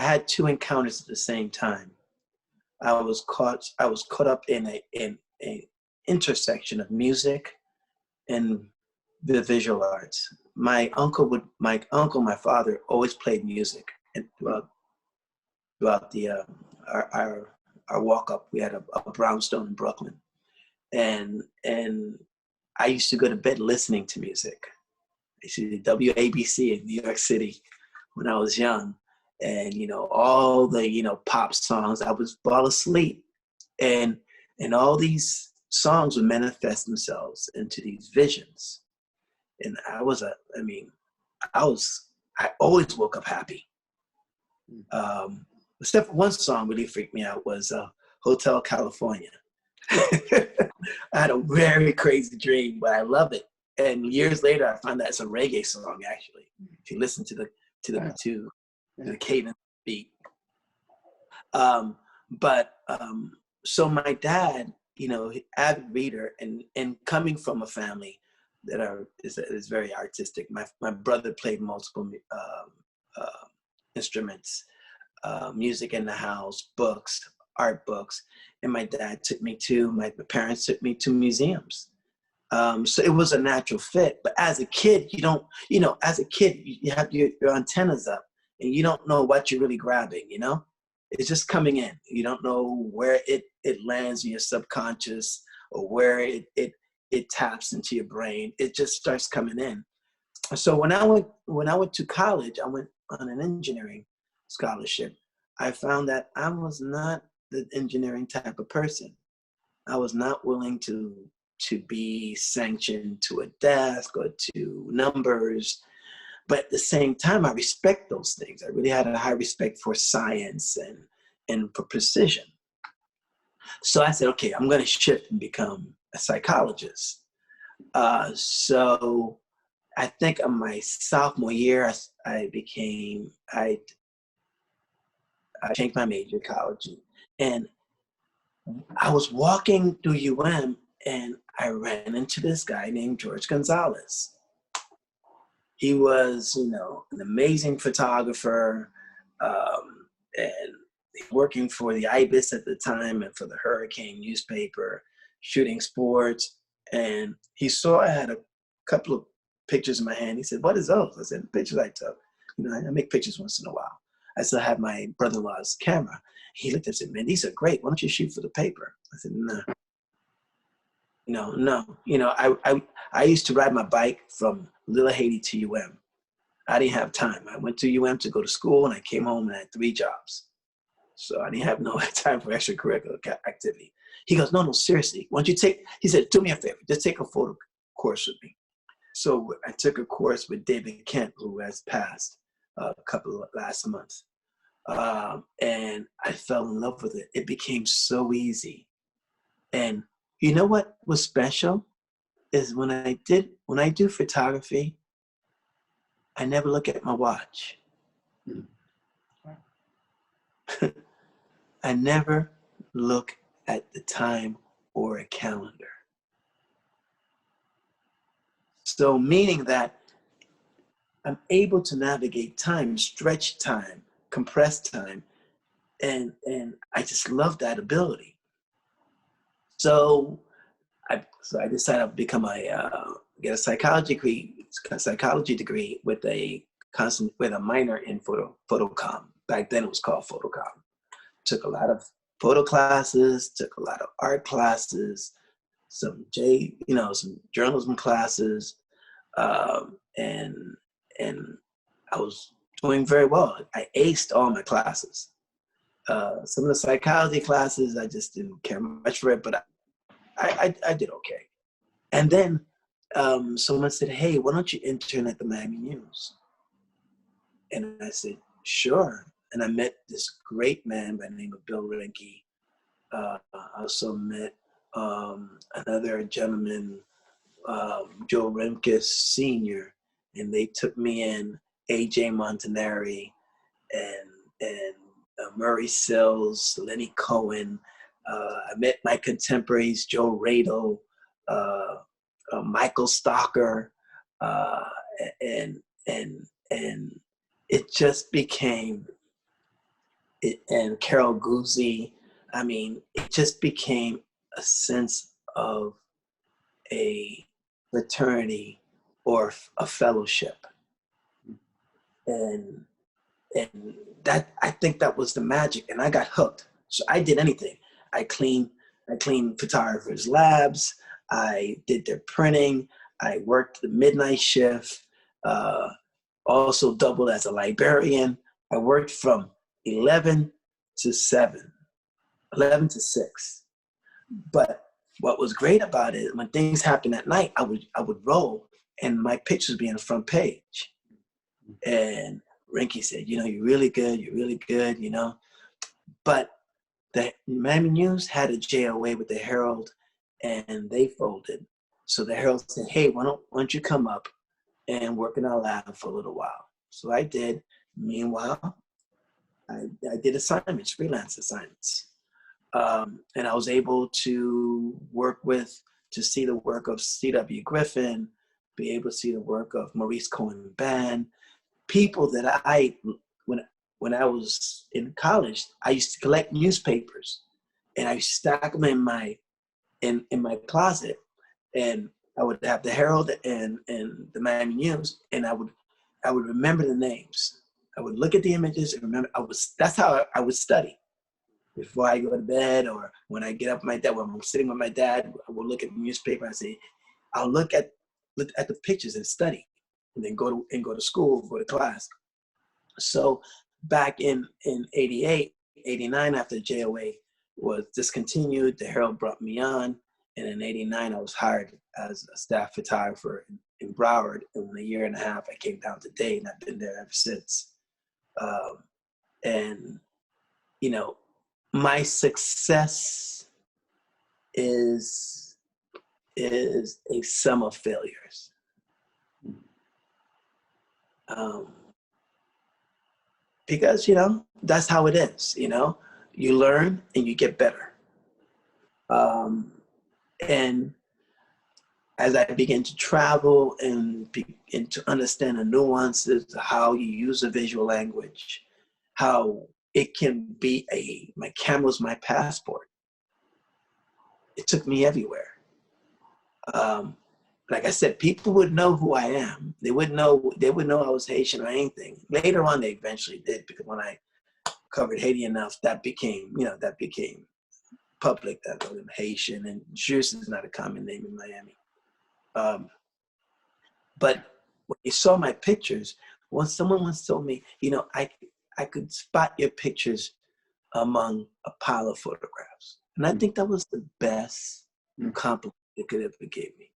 had two encounters at the same time. I was caught up in a intersection of music and the visual arts. My father always played music, and throughout the our walk up, we had a brownstone in Brooklyn, and I used to go to bed listening to music. I used to do WABC in New York City when I was young, and all the pop songs. I would fall asleep, and all these songs would manifest themselves into these visions. And I always woke up happy. Except for one song really freaked me out was Hotel California. I had a very crazy dream, but I love it. And years later, I found that it's a reggae song, actually. If you listen to the cadence beat. So my dad, avid reader, and coming from a family that is very artistic. My brother played multiple instruments, music in the house, books, art books, and my dad took me to my parents took me to museums. So it was a natural fit. But as a kid, you have your antennas up, and you don't know what you're really grabbing. It's just coming in. You don't know where it lands in your subconscious or where it taps into your brain. It just starts coming in. So when I went to college, I went on an engineering scholarship. I found that I was not the engineering type of person. I was not willing to be sanctioned to a desk or to numbers. But at the same time, I respect those things. I really had a high respect for science and for precision. So I said, okay, I'm going to shift and become a psychologist. So I think in my sophomore year, I changed my major to college. And I was walking through UM, and I ran into this guy named George Gonzalez. He was, an amazing photographer, and working for the Ibis at the time and for the Hurricane newspaper, shooting sports. And he saw I had a couple of pictures in my hand. He said, "What is those?" I said, "The pictures I took. I make pictures once in a while." I still had my brother-in-law's camera. He looked at it and said, "Man, these are great. Why don't you shoot for the paper?" I said, "No. I used to ride my bike from Little Haiti to UM. I didn't have time. I went to UM to go to school, and I came home and I had 3 jobs. So I didn't have no time for extracurricular activity." He goes, no, seriously. Why don't you he said, "Do me a favor, just take a photo course with me." So I took a course with David Kent, who has passed last month. And I fell in love with it. It became so easy. And you know what was special is when I do photography, I never look at my watch. I never look at the time or a calendar. So meaning that I'm able to navigate time, stretch time, compress time, and I just love that ability. So I decided to become get a psychology degree with a minor in photocom. Back then it was called photocom. Took a lot of photo classes, took a lot of art classes, some journalism classes, and I was doing very well. I aced all my classes. Some of the psychology classes, I just didn't care much for it, but I did okay. And then someone said, "Hey, why don't you intern at the Miami News?" And I said, "Sure." And I met this great man by the name of Bill Rinke. I also met another gentleman, Joe Remkes Sr., and they took me in, A.J. Montanari, and Murray Sills, Lenny Cohen. I met my contemporaries, Joe Radel, Michael Stocker, and it just became and Carol Guzzi. I mean, it just became a sense of a fraternity or a fellowship. And that, I think that was the magic, and I got hooked. So I did anything. I cleaned photographers' labs. I did their printing. I worked the midnight shift. Also doubled as a librarian. I worked from 11 to 7, 11 to 6. But what was great about it, when things happened at night, I would roll, and my pictures would be on the front page. And Rinky said, you know, you're really good, you know. But the Miami News had a JOA with the Herald, and they folded. So the Herald said, hey, why don't you come up and work in our lab for a little while? So I did. Meanwhile, I did assignments, freelance assignments. And I was able to see the work of C.W. Griffin, be able to see the work of Maurice Cohen-Ban, people that when I was in college, I used to collect newspapers, and I stack them in my closet, and I would have the Herald and the Miami News, and I would remember the names. I would look at the images and remember. That's how I would study before I go to bed, or when I get up with my dad. When I'm sitting with my dad, I will look at the newspaper and say, I'll look at the pictures and study, and then go to school, go to class. So back in 88, 89, after the JOA was discontinued, the Herald brought me on. And in 89, I was hired as a staff photographer in Broward. And in a year and a half, I came down to Dade, and I've been there ever since. And, you know, my success is a sum of failures. Because, you know, that's how it is, you know. You learn and you get better. And as I begin to travel and begin to understand the nuances of how you use a visual language, how it can be my camera's my passport. It took me everywhere. Like I said, people would know who I am. They would know I was Haitian or anything. Later on, they eventually did, because when I covered Haiti enough, that became public, that I'm Haitian, and Juste is not a common name in Miami. But when you saw my pictures, someone once told me, you know, I could spot your pictures among a pile of photographs. And I think that was the best compliment they could ever give me.